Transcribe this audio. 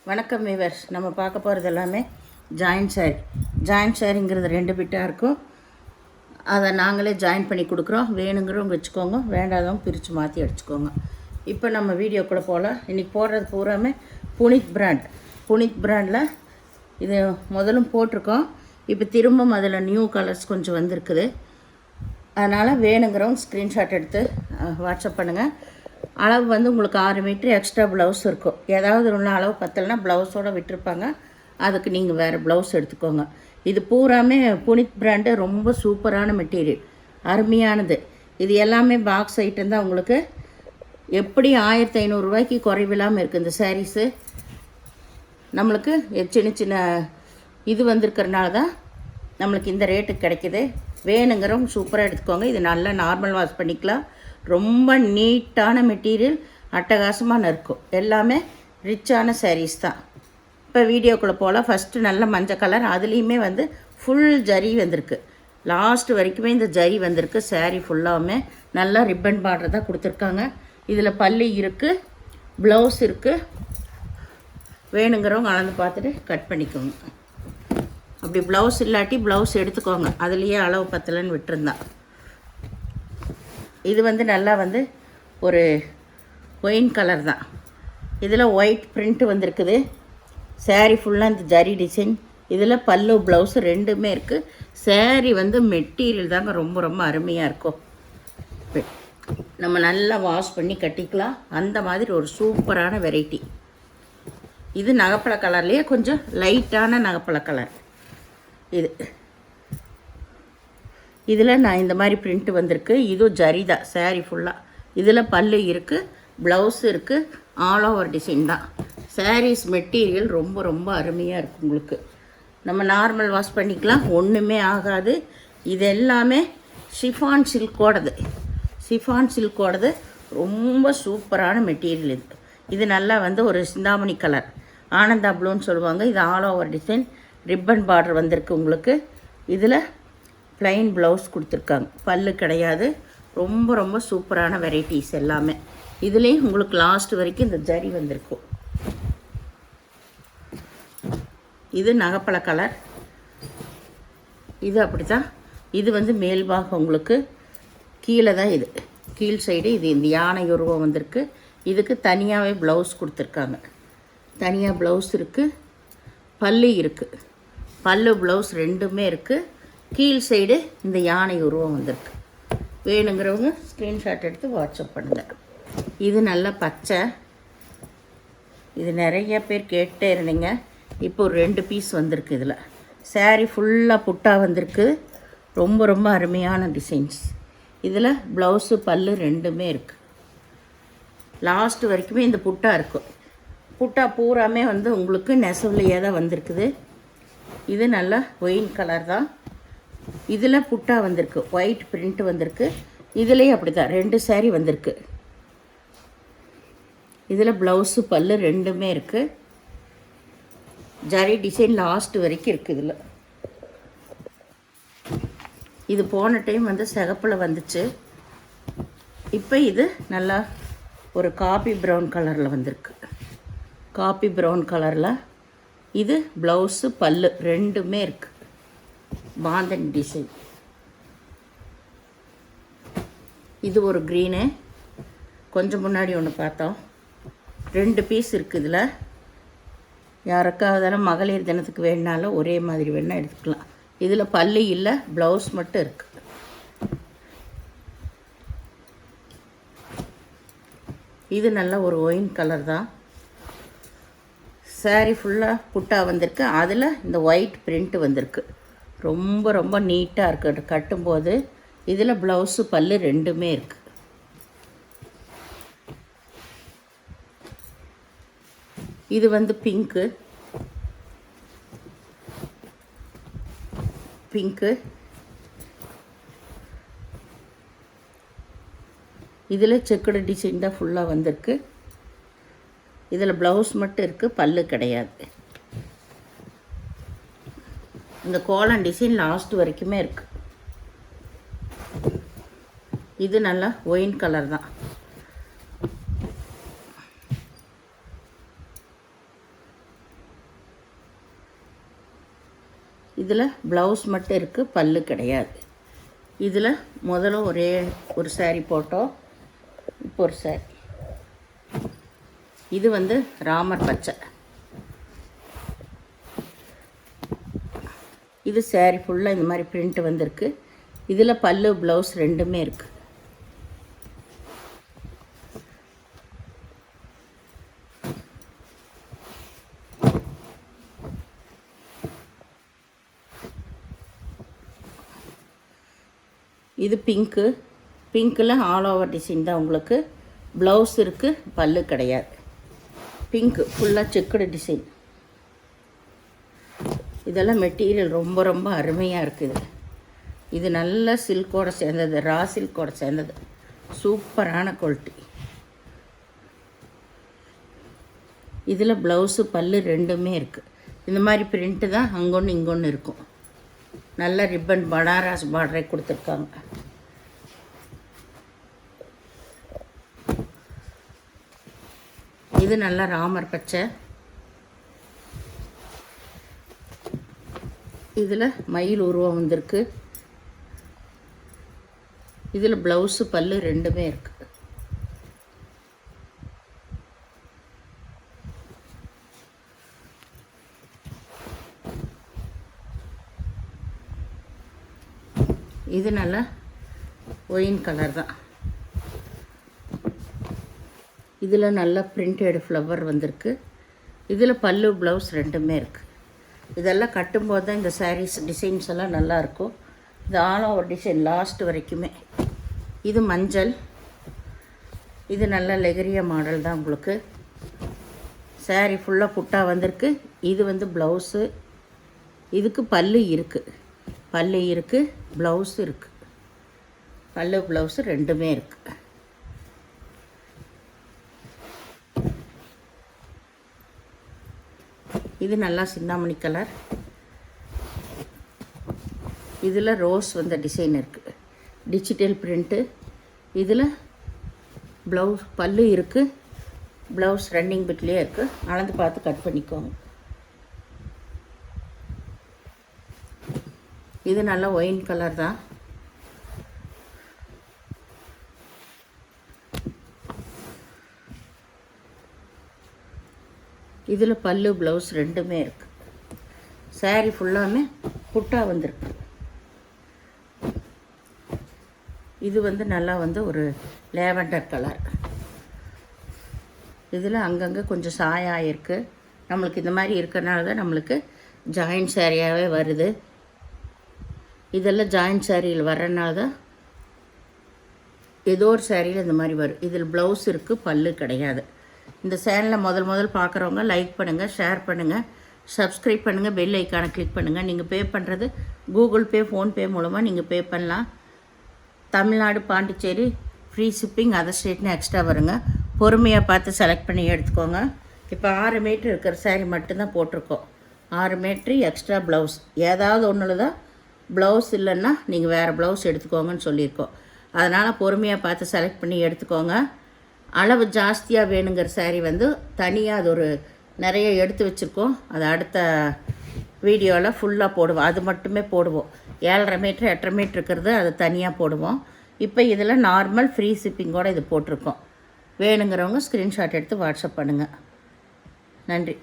வணக்கம் வீவர்ஸ். நம்ம பார்க்க போகிறது எல்லாமே ஜாயின்ட் சாரி. ஜாயின்ட் சாரிங்கிறது 2 பிட்டாக இருக்கும். அதை நாங்களே ஜாயின் பண்ணி கொடுக்குறோம். வேணுங்கிறவங்க வச்சுக்கோங்க, வேண்டாதவங்க பிரித்து மாற்றி அடிச்சுக்கோங்க. இப்போ நம்ம வீடியோக்குள்ளே போகலாம். இன்றைக்கி போடுறது பூராமே புனித் பிராண்ட். புனித் பிராண்டில் இது முதலும் போட்டிருக்கோம். இப்போ திரும்பவும் அதில் நியூ கலர்ஸ் கொஞ்சம் வந்திருக்குது. அதனால் வேணுங்கிறவங்க ஸ்க்ரீன்ஷாட் எடுத்து வாட்ஸ்அப் பண்ணுங்கள். அளவு வந்து உங்களுக்கு 6 மீட்ரு எக்ஸ்ட்ரா ப்ளவுஸ் இருக்கும். ஏதாவது ஒன்று அளவு பத்தலைன்னா ப்ளவுஸோடு விட்டுருப்பாங்க. அதுக்கு நீங்கள் வேறு ப்ளவுஸ் எடுத்துக்கோங்க. இது பூராமே புனித் பிராண்டு. ரொம்ப சூப்பரான மெட்டீரியல், அருமையானது. இது எல்லாமே பாக்ஸ் ஐட்டம் தான். உங்களுக்கு எப்படி 1500 ரூபாய்க்கு குறைவில்லாமல் இருக்குது இந்த சாரீஸு. நம்மளுக்கு சின்ன சின்ன இது வந்திருக்கிறனால தான் நம்மளுக்கு இந்த ரேட்டுக்கு கிடைக்கிது. வேணுங்கிறவங்க சூப்பராக எடுத்துக்கோங்க. இது நல்லா நார்மல் வாஷ் பண்ணிக்கலாம். ரொம்ப நீட்டான மெட்டீரியல், அட்டகாசமாக இருக்கும். எல்லாமே ரிச்சான சாரீஸ் தான். இப்போ வீடியோக்குள்ளே போகலாம். ஃபஸ்ட்டு நல்ல மஞ்சள் கலர், அதுலேயுமே வந்து ஃபுல் ஜரி வந்திருக்கு. லாஸ்ட் வரைக்குமே இந்த ஜரி வந்திருக்கு. சாரீ ஃபுல்லாகவுமே நல்லா ரிப்பன் பார்டர் தான் கொடுத்துருக்காங்க. இதில் பல்லு இருக்குது, ப்ளவுஸ் இருக்குது. வேணுங்கிறவங்க அளந்து பார்த்துட்டு கட் பண்ணிக்கோங்க. அப்படி ப்ளவுஸ் இல்லாட்டி ப்ளவுஸ் எடுத்துக்கோங்க. அதுலேயே அளவு பத்தலைன்னு விட்டுருந்தான். இது வந்து நல்லா வந்து ஒரு ஒயின் கலர் தான். இதில் ஒயிட் பிரிண்ட் வந்திருக்குது. சாரீ ஃபுல்லாக இந்த ஜரி டிசைன். இதில் பல்லு ப்ளவுஸு ரெண்டுமே இருக்குது. சாரீ வந்து மெட்டீரியல் தாங்க ரொம்ப ரொம்ப அருமையாக இருக்கும். நம்ம நல்லா வாஷ் பண்ணி கட்டிக்கலாம். அந்த மாதிரி ஒரு சூப்பரான வெரைட்டி. இது நகைப்பழ கலர்லேயே கொஞ்சம் லைட்டான நகைப்பழ கலர். இதில் நான் இந்த மாதிரி பிரிண்ட்டு வந்திருக்கு. இதுவும் ஜரிதா சாரீ ஃபுல்லாக. இதில் பல்லு இருக்குது, ப்ளவுஸ் இருக்குது, ஆல் ஓவர் டிசைன் தான். சாரீஸ் மெட்டீரியல் ரொம்ப ரொம்ப அருமையாக இருக்குது. உங்களுக்கு நம்ம நார்மல் வாஷ் பண்ணிக்கலாம், ஒன்றுமே ஆகாது. இது எல்லாமே ஷிஃபான் சில்கோடது. ஷிஃபான் சில்கோடது ரொம்ப சூப்பரான மெட்டீரியல். இது நல்லா வந்து ஒரு சிந்தாமணி கலர், ஆனந்தா ப்ளூன்னு சொல்லுவாங்க. இது all over design, ribbon border வந்திருக்கு உங்களுக்கு. இதில் ப்ளைன் ப்ளவுஸ் கொடுத்துருக்காங்க, பல்லு கிடையாது. ரொம்ப ரொம்ப சூப்பரான வெரைட்டிஸ் எல்லாமே. இதுலேயும் உங்களுக்கு லாஸ்ட் வரைக்கும் இந்த ஜரி வந்திருக்கும். இது நகைப்பழ கலர். இது அப்படி தான். இது வந்து மேல்பாகம் உங்களுக்கு கீழே தான். இது கீழ் சைடு. இது இந்த யானை உருவம் வந்திருக்கு. இதுக்கு தனியாகவே ப்ளவுஸ் கொடுத்துருக்காங்க. தனியாக ப்ளவுஸ் இருக்குது, பல்லு இருக்குது. பல்லு ப்ளவுஸ் ரெண்டுமே இருக்குது. கீழ் சைடு இந்த யானை உருவம் வந்திருக்கு. வேணுங்கிறவங்க ஸ்க்ரீன்ஷாட் எடுத்து வாட்ஸ்அப் பண்ணுங்கள். இது நல்ல பச்சை. இது நிறைய பேர் கேட்டே இருந்தீங்க. இப்போ ஒரு 2 பீஸ் வந்திருக்கு. இதில் சாரீ ஃபுல்லாக புட்டா வந்திருக்கு. ரொம்ப ரொம்ப அருமையான டிசைன்ஸ். இதில் ப்ளவுஸு பல்லு ரெண்டுமே இருக்குது. லாஸ்ட் வரைக்குமே இந்த புட்டா இருக்கும். புட்டா பூராமே வந்து உங்களுக்கு நெசவுலையே தான் வந்திருக்குது. இது நல்ல ஒயின் கலர் தான். இதில் புட்டா வந்திருக்கு, ஒயிட் பிரிண்ட் வந்திருக்கு. இதுலேயும் அப்படி தான் 2 சாரீ வந்திருக்கு. இதில் ப்ளவுஸு பல்லு ரெண்டுமே இருக்குது. ஜரி டிசைன் லாஸ்ட் வரைக்கும் இருக்குது. இதில் இது போன டைம் வந்து சிகப்பில் வந்துச்சு. இப்போ இது நல்லா ஒரு காபி ப்ரௌன் கலரில் வந்திருக்கு. காபி ப்ரௌன் கலரில் இது ப்ளவுஸு பல்லு ரெண்டுமே இருக்குது. பாந்தன் டிசைன். இது ஒரு க்ரீனு. கொஞ்சம் முன்னாடி ஒன்று பார்த்தோம். 2 பீஸ் இருக்குது. இதில் யாருக்காவது மகளிர் தினத்துக்கு வேணுனாலும் ஒரே மாதிரி வேணால் எடுத்துக்கலாம். இதில் பல்லு இல்லை, ப்ளவுஸ் மட்டும் இருக்குது. இது நல்ல ஒரு ஒயின் கலர் தான். சாரீ ஃபுல்லாக புட்டா வந்திருக்கு. அதில் இந்த ஒயிட் பிரிண்ட் வந்திருக்கு. ரொம்ப ரொம்ப நீட்டாக இருக்குது கட்டும்போது. இதில் ப்ளவுஸு பல்லு ரெண்டுமே இருக்குது. இது வந்து பிங்க்கு. இதில் செக்குடு டிசைன் தான் ஃபுல்லாக வந்திருக்கு. இதில் ப்ளவுஸ் மட்டும் இருக்குது, பல்லு கிடையாது. இந்த கோலம் டிசைன் லாஸ்ட் வரைக்குமே இருக்குது. இது நல்லா ஒயின் கலர் தான். இதில் ப்ளவுஸ் மட்டும் இருக்குது, பல்லு கிடையாது. இதில் முதல்ல ஒரே ஒரு saree போட்டோம். இப்போ ஒரு saree. இது வந்து ராமர் பச்சை. இது saree ஃபுல்லாக இந்த மாதிரி பிரிண்ட் வந்திருக்கு. இதில் பல்லு ப்ளவுஸ் ரெண்டுமே இருக்குது. இது பிங்க்கு. பிங்க்கில் ஆல் ஓவர் டிசைன் தான் உங்களுக்கு. ப்ளவுஸ் இருக்குது, பல்லு கிடையாது. பிங்க்கு ஃபுல்லாக செக்குடு டிசைன். இதெல்லாம் மெட்டீரியல் ரொம்ப ரொம்ப அருமையாக இருக்குது. இது நல்ல சில்கோட சேர்ந்தது, ரா சில்கோட சேர்ந்தது. சூப்பரான குவாலிட்டி. இதில் ப்ளவுஸு பல்லு ரெண்டுமே இருக்குது. இந்த மாதிரி பிரிண்ட்டு தான் அங்கொன்று இங்கொன்று இருக்கும். நல்ல ரிப்பன் பனாரஸ் பார்டரை கொடுத்துருக்காங்க. இது நல்ல ராமர் பச்சை. இதில் மயில் உருவம் வந்திருக்கு. இதில் ப்ளவுஸு பல்லு ரெண்டுமே இருக்குது. இது நல்லா ஒயின் கலர் தான். இதில் நல்ல பிரிண்டட் ஃப்ளவர் வந்திருக்கு. இதில் பல்லு ப்ளவுஸ் ரெண்டுமே இருக்குது. இதெல்லாம் கட்டும்போது தான் இந்த சாரீஸ் டிசைன்ஸ் எல்லாம் நல்லாயிருக்கும். இது ஆல் ஓவர் டிசைன் லாஸ்ட் வரைக்குமே. இது மஞ்சள். இது நல்ல லெகரியா மாடல் தான் உங்களுக்கு. சாரீ ஃபுல்லாக புட்டா வந்திருக்கு. இது வந்து ப்ளவுஸு. இதுக்கு பல்லு இருக்குது, பல்லு இருக்குது, ப்ளவுஸு இருக்குது. பல்லு ப்ளவுஸு ரெண்டுமே இருக்குது. இது நல்லா சின்னாமணி கலர். இதில் ரோஸ் வந்த டிசைன் இருக்குது, டிஜிட்டல் பிரிண்ட்டு. இதில் ப்ளவுஸ் பல்லு இருக்குது, ப்ளவுஸ் ரன்னிங் பிட்லேயே இருக்குது. அளந்து பார்த்து கட் பண்ணிக்கோங்க. இது நல்ல ஒயின் கலர் தான். இதில் பல்லு ப்ளவுஸ் ரெண்டுமே இருக்குது. சாரீ ஃபுல்லாமே புட்டா வந்திருக்கு. இது வந்து நல்லா வந்து ஒரு லேவண்டர் கலர். இதில் அங்கங்கே கொஞ்சம் சாயம் இருக்குது. நம்மளுக்கு இந்த மாதிரி இருக்கிறனால தான் நம்மளுக்கு ஜாயிண்ட் சாரியாகவே வருது. இதெல்லாம் ஜாயிண்ட் சாரியில் வர்றதுனால தான் ஏதோ ஒரு சாரியில் இந்த மாதிரி வரும். இதில் ப்ளவுஸ் இருக்குது, பல்லு கிடையாது. இந்த சேனலில் முதல் பார்க்குறவங்க லைக் பண்ணுங்கள், ஷேர் பண்ணுங்கள், சப்ஸ்கிரைப் பண்ணுங்கள், பெல் ஐக்கானை கிளிக் பண்ணுங்கள். நீங்கள் பே பண்ணுறது கூகுள் பே, ஃபோன்பே மூலமாக நீங்கள் பே பண்ணலாம். Tamil Nadu, Pondicherry free shipping, other ஸ்டேட்னு எக்ஸ்ட்ரா வருங்க. பொறுமையாக பார்த்து செலக்ட் பண்ணி எடுத்துக்கோங்க. இப்போ 6 மீட்ரு இருக்கிற சாரீ மட்டும்தான் போட்டிருக்கோம். 6 மீட்ரு எக்ஸ்ட்ரா ப்ளவுஸ். ஏதாவது ஒன்றில் தான் ப்ளவுஸ் இல்லைன்னா நீங்கள் வேறு ப்ளவுஸ் எடுத்துக்கோங்கன்னு சொல்லியிருக்கோம். அதனால் பொறுமையாக பார்த்து செலக்ட் பண்ணி எடுத்துக்கோங்க. அளவு ஜாஸ்தியாக வேணுங்கிற சாரீ வந்து தனியாக அது ஒரு நிறைய எடுத்து வச்சுருக்கோம். அது அடுத்த வீடியோவில் ஃபுல்லாக போடுவோம். அது மட்டுமே போடுவோம். 7.5 மீட்ரு 8.5 மீட்ரு இருக்கிறது அது தனியாக போடுவோம். இப்போ இதில் நார்மல் ஃப்ரீ ஷிப்பிங்கோடு இது போட்டிருக்கோம். வேணுங்கிறவங்க ஸ்க்ரீன்ஷாட் எடுத்து வாட்ஸ்அப் பண்ணுங்கள். நன்றி.